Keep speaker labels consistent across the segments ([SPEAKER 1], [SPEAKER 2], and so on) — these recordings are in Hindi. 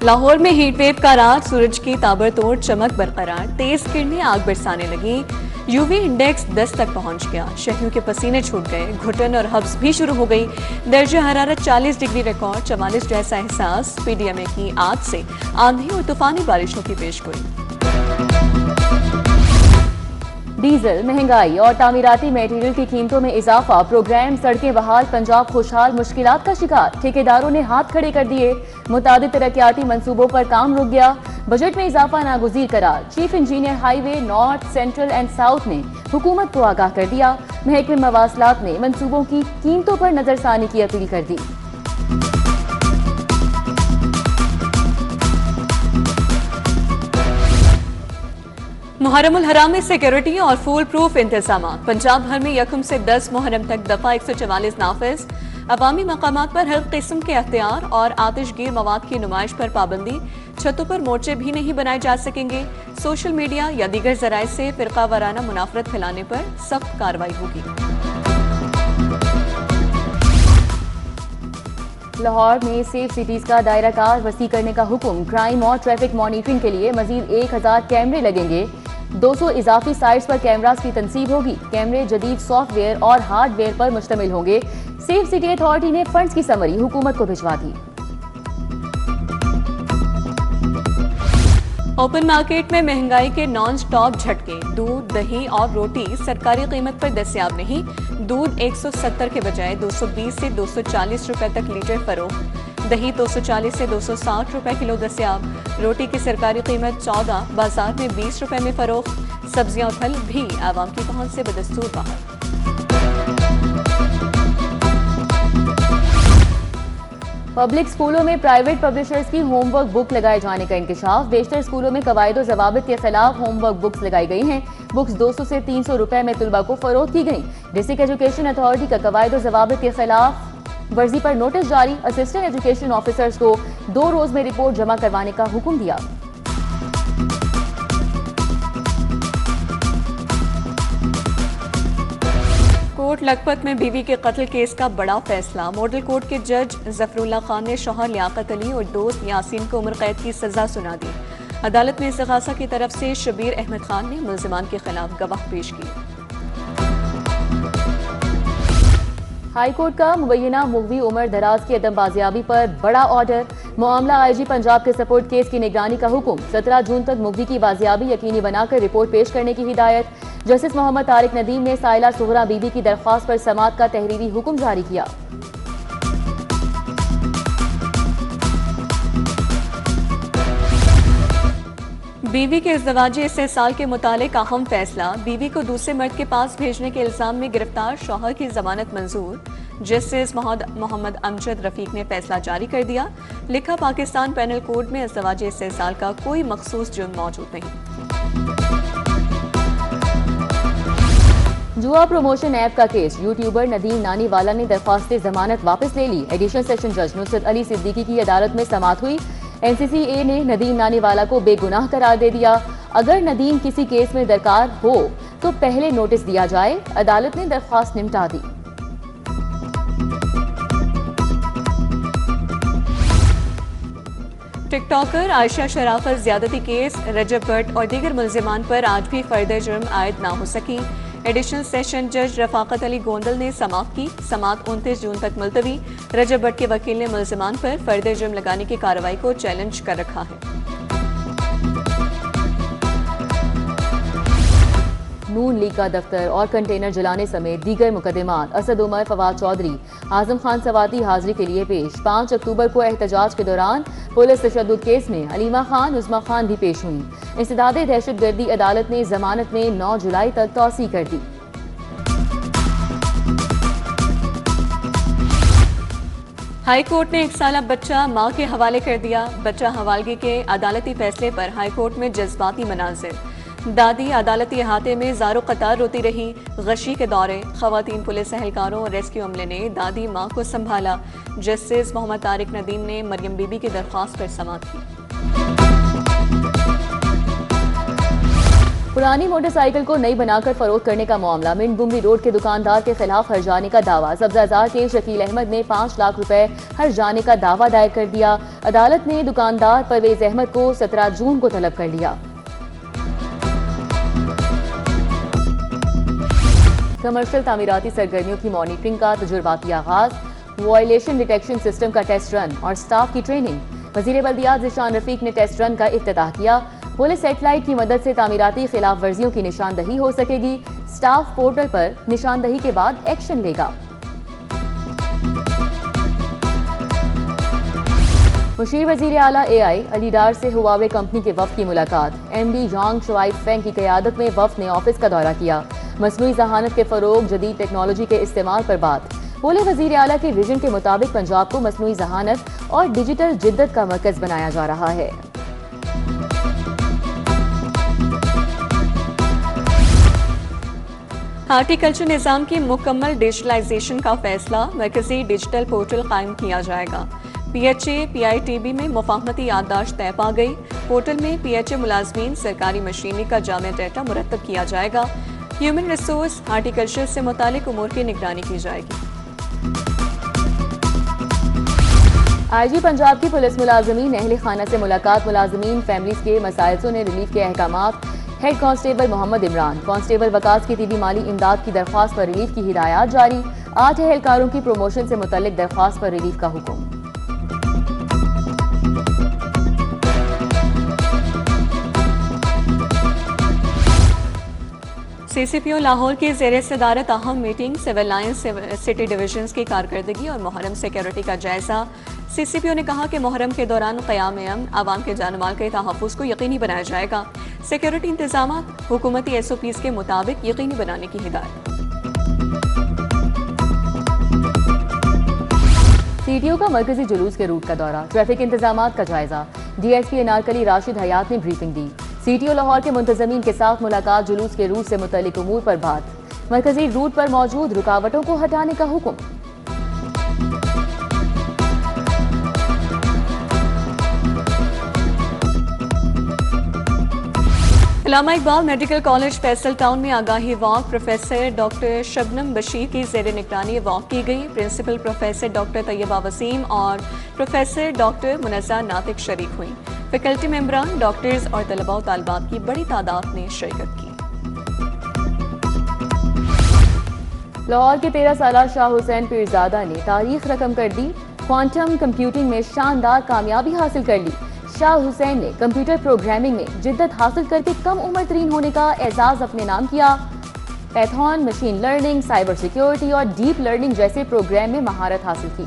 [SPEAKER 1] लाहौर में हीटवेव का रात, सूरज की ताबड़तोड़ चमक बरकरार, तेज किरणें आग बरसाने लगी। यूवी इंडेक्स 10 तक पहुंच गया। शहरियों के पसीने छूट गए, घुटन और हब्स भी शुरू हो गई। दर्जा हरारत 40 डिग्री रिकॉर्ड, 44 जैसा एहसास। पीडीएमए की आज से आंधी और तूफानी बारिशों की पेशगोई।
[SPEAKER 2] डीजल महंगाई और तामीराती मटेरियल की कीमतों में इजाफा, प्रोग्राम सड़कें बहाल, पंजाब खुशहाल मुश्किलात का शिकार। ठेकेदारों ने हाथ खड़े कर दिए, मुतादिद तरक्याती मंसूबों पर काम रुक गया। बजट में इजाफा नागुज़ीर करार। Chief engineer highway north, central and south ने हुकूमत को आगाह कर दिया। महकमे मवासलात ने मंसूबों की कीमतों पर नजरसानी की अपील कर दी।
[SPEAKER 1] मुहर्रमुल हराम में सिक्योरिटी और फूल प्रूफ इंतजाम। पंजाब भर में यकम से 10 मुहर्रम तक दफा 144 नाफिज। अवामी मकामात पर हर किस्म के अख्तियार और आतिशगीर मवाद की नुमाइश पर पाबंदी। छतों पर मोर्चे भी नहीं बनाए जा सकेंगे। सोशल मीडिया या दीगर जराए से फिरका वाराना मुनाफरत फैलाने पर सख्त कार्रवाई होगी।
[SPEAKER 2] लाहौर में सेफ सिटीज का दायरा कार वसी करने का हुक्म। क्राइम और ट्रैफिक मॉनिटरिंग के लिए मजीद 1000 कैमरे लगेंगे। 200 इजाफी साइट्स पर कैमरास की तनसीब होगी। कैमरे जदीद सॉफ्टवेयर और हार्डवेयर पर मुश्तमिल होंगे। सेफ सिटी अथॉरिटी ने फंड्स की समरी हुकूमत को भिजवा दी।
[SPEAKER 1] ओपन मार्केट में महंगाई के नॉन स्टॉप झटके। दूध, दही और रोटी सरकारी कीमत पर दस्तयाब नहीं। दूध 170 के बजाय 220 से 240 रुपए तक लीटर फरोख्त। दही 240 से 260 रुपए किलो दस्तयाब। रोटी की सरकारी कीमत 14, बाजार में 20 रुपए में फरोख्त। सब्जियां और फल भी आवाम की पहुंच से बदस्तूर बाहर।
[SPEAKER 2] पब्लिक स्कूलों में प्राइवेट पब्लिशर्स की होमवर्क बुक लगाए जाने का इंकशाफ। बेशतर स्कूलों में कवायद ज़वाबित के खिलाफ होमवर्क बुक्स लगाई गई हैं। बुक्स 200 से 300 रुपए में तुलबा को फरोख्त की गई। डिस्ट्रिक्ट एजुकेशन अथॉरिटी का कवायद ज़वाबित के खिलाफ वर्जी पर नोटिस जारी। असिस्टेंट एजुकेशन ऑफिसर्स को 2 रोज में रिपोर्ट जमा करवाने का हुक्म दिया।
[SPEAKER 1] कोट लखपत में बीवी के कत्ल केस का बड़ा फैसला। मॉडल कोर्ट के जज जफरुल्ला खान ने शौहर लियाकत अली और दोस्त यासीन को उम्र कैद की सजा सुना दी। अदालत में इस्तिगासा की तरफ से शबीर अहमद खान ने मुल्जिमान के खिलाफ गवाह पेश किए।
[SPEAKER 2] हाई कोर्ट का मुबैना मुगवी उमर दराज की अदम बाजियाबी पर बड़ा ऑर्डर। मामला आईजी पंजाब के सपोर्ट केस की निगरानी का हुक्म। 17 जून तक मुगवी की बाजियाबी यकीनी बनाकर रिपोर्ट पेश करने की हिदायत। जस्टिस मोहम्मद तारिक नदीम ने साइला सुहरा बीबी की दरख्वास्त पर समाअत का तहरीरी हुक्म जारी किया।
[SPEAKER 1] बीवी के इज़्दिवाजी इस्तेहसाल के मुतालिक अहम फैसला। बीवी को दूसरे मर्द के पास भेजने के इल्जाम में गिरफ्तार शौहर की जमानत मंजूर। जस्टिस मोहम्मद अमजद रफीक ने फैसला जारी कर दिया। लिखा, पाकिस्तान पैनल कोड में इज़्दिवाजी इस्तेहसाल का कोई मखसूस जुर्म मौजूद नहीं।
[SPEAKER 2] जुआ प्रमोशन ऐप का केस। यूट्यूबर नदीम नानीवाला ने दरख्वास्त जमानत वापस ले ली। एडिशनल सेशन जज नुसरत अली सिद्दीकी की अदालत में समाअत हुई। एनसीसीए ने नदीम नानीवाला को बेगुनाह करार दे दिया। अगर नदीम किसी केस में दरकार हो तो पहले नोटिस दिया जाए। अदालत ने दरख्वास्त निपटा दी।
[SPEAKER 1] टिकटॉकर आयशा शराफत ज्यादती केस। रजब भट्ट और दीगर मुल्जिमान पर आज भी फर्दर जुर्म आयद ना हो सकी। एडिशनल सेशन जज रफाकत अली गोंदल ने समाअत की। समाअत 29 जून तक मुलतवी। रजब भट्ट के वकील ने मुल्जिमान पर फर्दर जुर्म लगाने की कार्रवाई को चैलेंज कर रखा है।
[SPEAKER 2] नून लीग का दफ्तर और कंटेनर जलाने समेत दीगर मुकदमात। असद उमर, फवाद चौधरी, आजम खान सवाती हाजिरी के लिए पेश। 5 अक्टूबर को एहतजाज के दौरान पुलिस तशद्दुद केस में अलीमा खान, उस्मा खान भी पेश हुई। इंसदादे दहशतगर्दी अदालत ने जमानत में 9 जुलाई तक तौसी कर दी।
[SPEAKER 1] हाई कोर्ट ने 1 साला बच्चा मां के हवाले कर दिया। बच्चा हवालगी के अदालती फैसले पर हाई कोर्ट में जज्बाती मनाजिर। दादी अदालती अहाते में ज़ारो कतार रोती रही। गशी के दौरे। खवातीन पुलिस एहलकारों और रेस्क्यू अमले ने दादी मां को संभाला। जस्टिस मोहम्मद तारिक नदीम ने मरियम बीबी की दरख्वास्त पर समाअत की।
[SPEAKER 2] पुरानी मोटरसाइकिल को नई बनाकर फरोख्त करने का मामला। मिंट बुमरी रोड के दुकानदार के खिलाफ हर्जाने का दावा। सब्जाजार के शकील अहमद ने 5 लाख रुपए हर्जाने का दावा दायर कर दिया। अदालत ने दुकानदार परवेज अहमद को 17 जून को तलब कर लिया। कमर्शियल तामीराती सरगर्मियों की मॉनिटरिंग का तजुर्बाती आगाज, वायलेशन डिटेक्शन सिस्टम का टेस्ट रन और स्टाफ की ट्रेनिंग। वजीर बल्दियात ज़िशान रफीक ने टेस्ट रन का इफ्तिताह किया। पुलिस सेटेलाइट की मदद से तामीराती खिलाफ वर्जियों की निशानदही हो सकेगी। स्टाफ पोर्टल पर निशानदही के बाद एक्शन लेगा। मुशीर वजीर आला AI अलीडार से हुआवे कंपनी के वफ्द की मुलाकात। MD यांग शुआइब फेंग की क़यादत में वफ्द ने ऑफिस का दौरा किया। मसनूई ज़हानत के फ़रोग, जदीद टेक्नोलॉजी के इस्तेमाल पर बात। बोले वजीर आला के विजन के मुताबिक पंजाब को मसनूई ज़हानत और डिजिटल जिद्दत का मरकज बनाया जा रहा है।
[SPEAKER 1] हार्टिकल्चर निज़ाम की मुकम्मल डिजिटलाइजेशन का फैसला, मरकजी डिजिटल पोर्टल कायम किया जाएगा। PHA PITB में मुफाहमती याददाश्त तय पा गई। पोर्टल में PHA मुलाजमीन, सरकारी मशीनरी का जामे डेटा मुरतब किया जाएगा। ह्यूमन रिसोर्स हार्टिकल्चर से मुतालिक उमूर की निगरानी की जाएगी।
[SPEAKER 2] IG पंजाब की पुलिस मुलाजमीन अहले खाना से मुलाकात। मुलाजमीन फैमिलीज के मसाइल ने रिलीफ के अहकामात। Head constable Mohammad Imran, constable Waqas की तिबी माली इमदाद की दरख्वास्त पर रिलीफ की हिदायत जारी। 8 एहलकारों की प्रमोशन से मुतल्लिक दरख्वास्त पर रिलीफ का हुक्म।
[SPEAKER 1] CCPO लाहौर की ज़ेरे सदारत अहम meeting, Civil Lines city divisions की कारकर्दगी और मुहर्रम सिक्योरिटी का जायजा। CCPO ने कहा कि मुहर्रम के दौरान क़याम अमन, आवाम के जान माल के तहफ़्फ़ुज़ को यकीनी बनाया जाएगा। सिक्योरिटी इंतजामात हुकूमती SOPs के मुताबिक यकीनी बनाने की हिदायत।
[SPEAKER 2] CTO का मरकजी जुलूस के रूट का दौरा, ट्रैफिक इंतजामात का जायजा। DSP अनारकली राशिद हयात ने ब्रीफिंग दी। CTO लाहौर के मुंतज़मीन के साथ मुलाकात, जुलूस के रूट से मुतल्लिक उमूर पर बात। मरकजी रूट पर मौजूद रुकावटों को हटाने का हुक्म।
[SPEAKER 1] Allama Iqbal medical college Faisal town में आगाही walk, professor doctor Shabnam Bashir की ज़ेर निगरानी वॉक की गई। Principal professor doctor Tayyaba Waseem और प्रोफेसर डॉक्टर मुनज़्ज़ा नातिक शरीक हुई। फैकल्टी मेंबरान, डॉक्टर्स और तलबा व तालिबात की बड़ी तादाद ने शिरकत की।
[SPEAKER 2] लाहौर के 13 साला शाह हुसैन पीरजादा ने तारीख रकम कर दी। क्वांटम कंप्यूटिंग में शानदार कामयाबी हासिल कर ली। शाह हुसैन ने कंप्यूटर प्रोग्रामिंग में जिद्दत हासिल करके कम उम्र तरीन होने का एजाज अपने नाम किया। पैथॉन, मशीन लर्निंग, साइबर सिक्योरिटी और डीप लर्निंग जैसे प्रोग्राम में महारत हासिल की।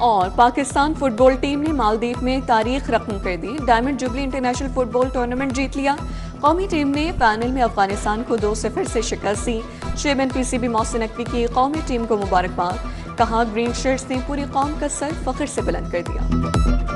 [SPEAKER 1] और पाकिस्तान फुटबॉल टीम ने मालदीव में तारीख रकम कर दी। Diamond jubilee international football tournament जीत लिया। कौमी टीम ने फाइनल में अफगानिस्तान को 2-0 से शिकस्त दी। चेयरमैन PCB मोहसिन नकवी की कौमी टीम को मुबारकबाद। कहा, ग्रीन शर्ट्स ने पूरी कौम का सर फख्र से बुलंद कर दिया।